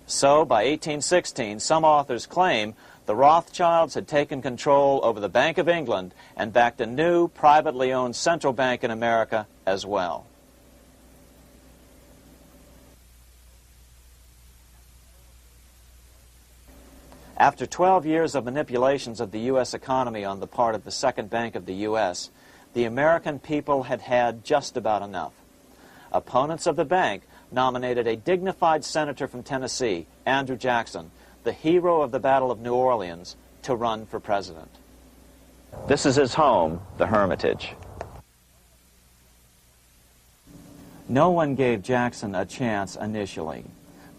So, by 1816, some authors claim the Rothschilds had taken control over the Bank of England and backed a new, privately owned central bank in America as well. After 12 years of manipulations of the U.S. economy on the part of the Second Bank of the U.S., the American people had had just about enough. Opponents of the bank nominated a dignified senator from Tennessee, Andrew Jackson, the hero of the Battle of New Orleans, to run for president. This is his home, the Hermitage. No one gave Jackson a chance initially.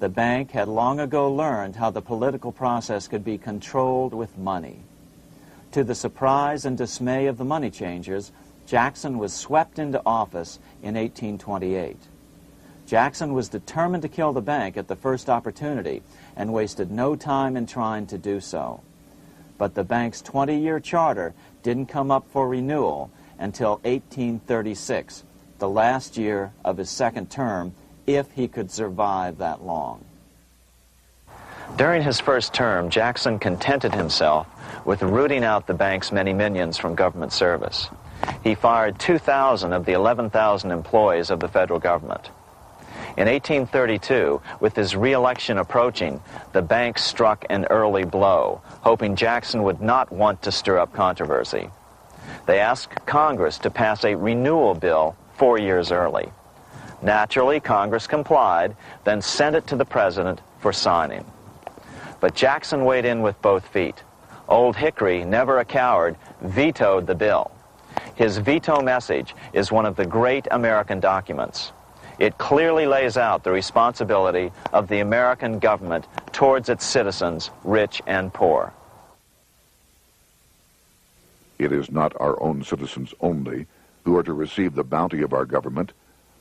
The bank had long ago learned how the political process could be controlled with money. To the surprise and dismay of the money changers, Jackson was swept into office in 1828. Jackson was determined to kill the bank at the first opportunity and wasted no time in trying to do so. But the bank's 20-year charter didn't come up for renewal until 1836, the last year of his second term, if he could survive that long. During his first term, Jackson contented himself with rooting out the bank's many minions from government service. He fired 2,000 of the 11,000 employees of the federal government. In 1832, with his re-election approaching, the bank struck an early blow, hoping Jackson would not want to stir up controversy. They asked Congress to pass a renewal bill 4 years early. Naturally, Congress complied, then sent it to the president for signing. But Jackson weighed in with both feet. Old Hickory, never a coward, vetoed the bill. His veto message is one of the great American documents. It clearly lays out the responsibility of the American government towards its citizens, rich and poor. It is not our own citizens only who are to receive the bounty of our government.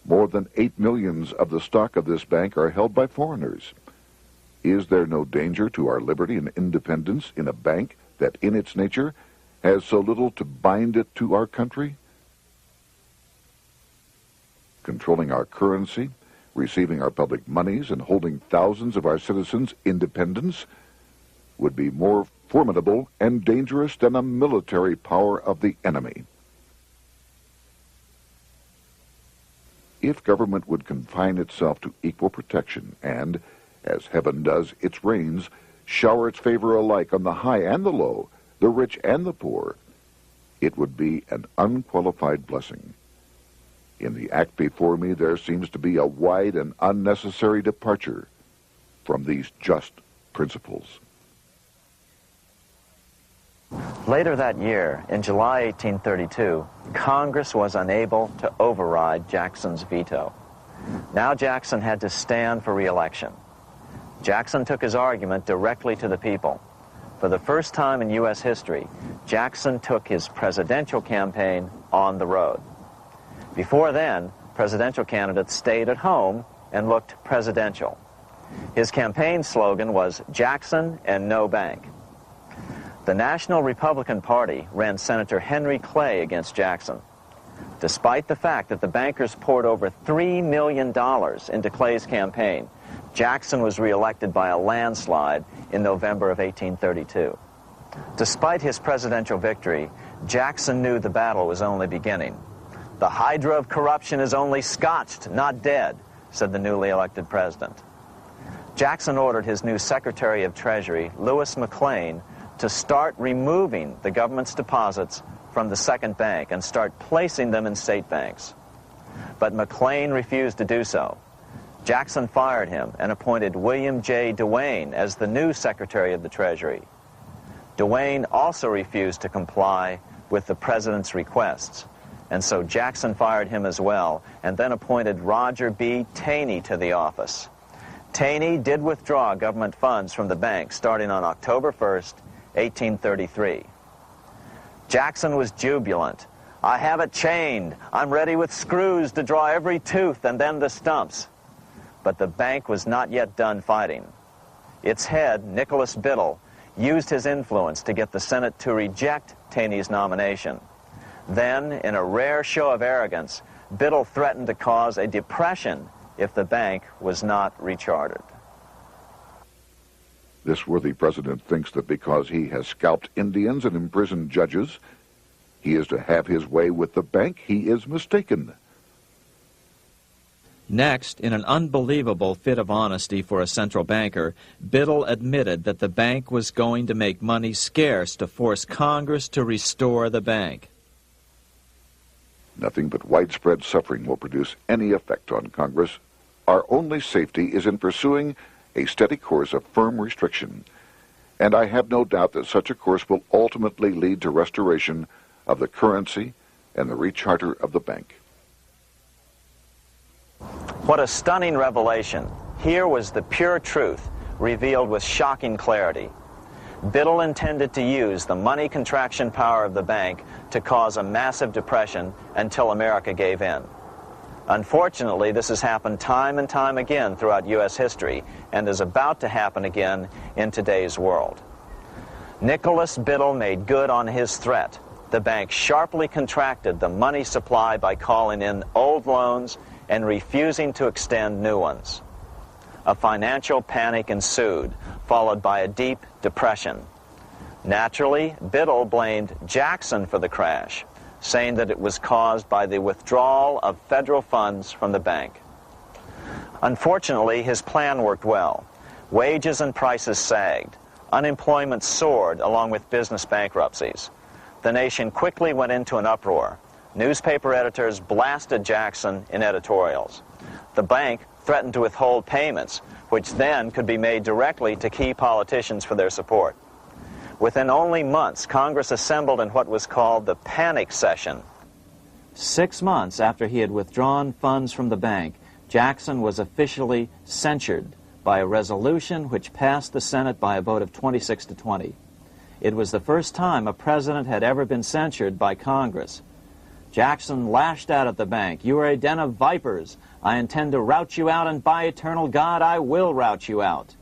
More than 8 millions of the stock of this bank are held by foreigners. Is there no danger to our liberty and independence in a bank that in its nature has so little to bind it to our country? Controlling our currency, receiving our public monies, and holding thousands of our citizens' independence would be more formidable and dangerous than a military power of the enemy. If government would confine itself to equal protection and, as heaven does its rains, shower its favor alike on the high and the low, the rich and the poor, it would be an unqualified blessing. In the act before me, there seems to be a wide and unnecessary departure from these just principles. Later that year, in July 1832, Congress was unable to override Jackson's veto. Now Jackson had to stand for re-election. Jackson took his argument directly to the people. For the first time in U.S. history, Jackson took his presidential campaign on the road. Before then, presidential candidates stayed at home and looked presidential. His campaign slogan was "Jackson and no bank." The National Republican Party ran Senator Henry Clay against Jackson. Despite the fact that the bankers poured over $3 million into Clay's campaign, Jackson was reelected by a landslide in November of 1832. Despite his presidential victory, Jackson knew the battle was only beginning. "The hydra of corruption is only scotched, not dead," said the newly elected president. Jackson ordered his new Secretary of Treasury, Lewis McLean, to start removing the government's deposits from the Second Bank and start placing them in state banks. But McLean refused to do so. Jackson fired him and appointed William J. Duane as the new Secretary of the Treasury. Duane also refused to comply with the president's requests, and so Jackson fired him as well, and then appointed Roger B. Taney to the office. Taney did withdraw government funds from the bank starting on October 1st, 1833. Jackson was jubilant. "I have it chained. I'm ready with screws to draw every tooth and then the stumps." But the bank was not yet done fighting. Its head, Nicholas Biddle, used his influence to get the Senate to reject Taney's nomination. Then, in a rare show of arrogance, Biddle threatened to cause a depression if the bank was not rechartered. This worthy president thinks that because he has scalped Indians and imprisoned judges, he is to have his way with the bank. He is mistaken. Next, in an unbelievable fit of honesty for a central banker, Biddle admitted that the bank was going to make money scarce to force Congress to restore the bank. Nothing but widespread suffering will produce any effect on Congress. Our only safety is in pursuing a steady course of firm restriction, and I have no doubt that such a course will ultimately lead to restoration of the currency and the recharter of the bank. What a stunning revelation. Here was the pure truth, revealed with shocking clarity. Biddle intended to use the money contraction power of the bank to cause a massive depression until America gave in. Unfortunately, this has happened time and time again throughout U.S. history and is about to happen again in today's world. Nicholas Biddle made good on his threat. The bank sharply contracted the money supply by calling in old loans and refusing to extend new ones. A financial panic ensued, followed by a deep depression. Naturally, Biddle blamed Jackson for the crash, saying that it was caused by the withdrawal of federal funds from the bank. Unfortunately, his plan worked well. Wages and prices sagged. Unemployment soared along with business bankruptcies. The nation quickly went into an uproar. Newspaper editors blasted Jackson in editorials. The bank threatened to withhold payments, which then could be made directly to key politicians for their support. Within only months, Congress assembled in what was called the panic session. 6 months after he had withdrawn funds from the bank, Jackson was officially censured by a resolution which passed the Senate by a vote of 26 to 20. It was the first time a president had ever been censured by Congress. Jackson lashed out at the bank. "You are a den of vipers. I intend to rout you out, and by eternal God, I will rout you out."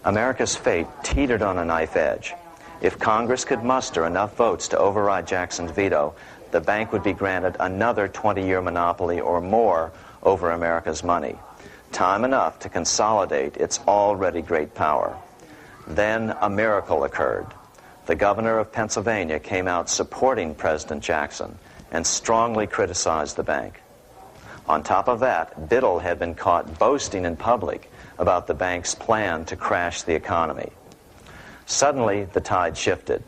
America's fate teetered on a knife edge. If Congress could muster enough votes to override Jackson's veto, the bank would be granted another 20-year monopoly or more over America's money, time enough to consolidate its already great power. Then a miracle occurred. The governor of Pennsylvania came out supporting President Jackson and strongly criticized the bank. On top of that, Biddle had been caught boasting in public about the bank's plan to crash the economy. Suddenly, the tide shifted.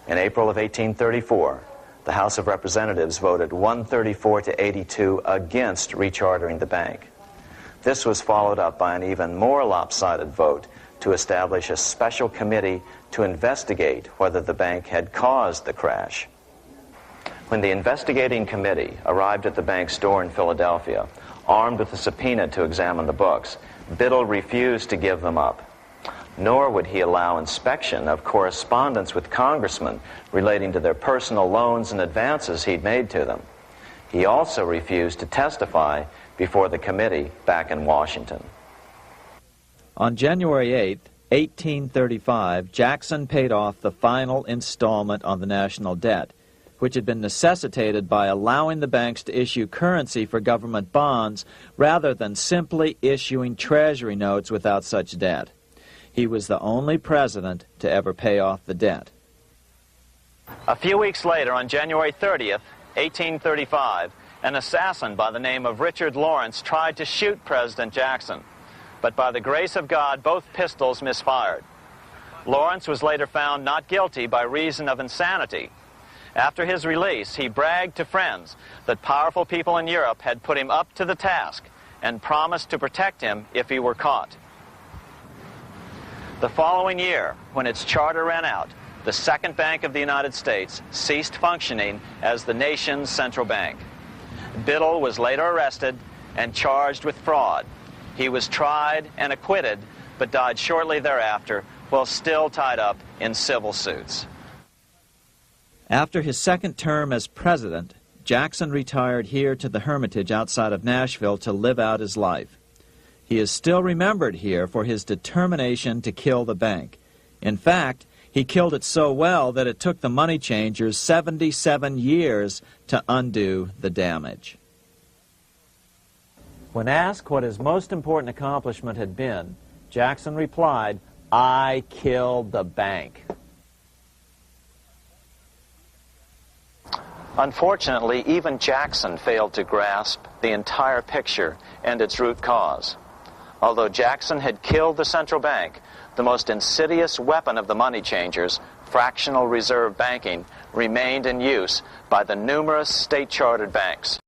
In April of 1834, the House of Representatives voted 134 to 82 against rechartering the bank. This was followed up by an even more lopsided vote to establish a special committee to investigate whether the bank had caused the crash. When the investigating committee arrived at the bank's door in Philadelphia, armed with a subpoena to examine the books, Biddle refused to give them up. Nor would he allow inspection of correspondence with congressmen relating to their personal loans and advances he'd made to them. He also refused to testify before the committee back in Washington. On January 8, 1835, Jackson paid off the final installment on the national debt, which had been necessitated by allowing the banks to issue currency for government bonds rather than simply issuing treasury notes without such debt. He was the only president to ever pay off the debt. A few weeks later, on January 30th, 1835, an assassin by the name of Richard Lawrence tried to shoot President Jackson. But by the grace of God, both pistols misfired. Lawrence was later found not guilty by reason of insanity. After his release, he bragged to friends that powerful people in Europe had put him up to the task and promised to protect him if he were caught. The following year, when its charter ran out, the Second Bank of the United States ceased functioning as the nation's central bank. Biddle was later arrested and charged with fraud. He was tried and acquitted, but died shortly thereafter while still tied up in civil suits. After his second term as president, Jackson retired here to the Hermitage outside of Nashville to live out his life. He is still remembered here for his determination to kill the bank. In fact, he killed it so well that it took the money changers 77 years to undo the damage. When asked what his most important accomplishment had been, Jackson replied, "I killed the bank." Unfortunately, even Jackson failed to grasp the entire picture and its root cause. Although Jackson had killed the central bank, the most insidious weapon of the money changers, fractional reserve banking, remained in use by the numerous state-chartered banks.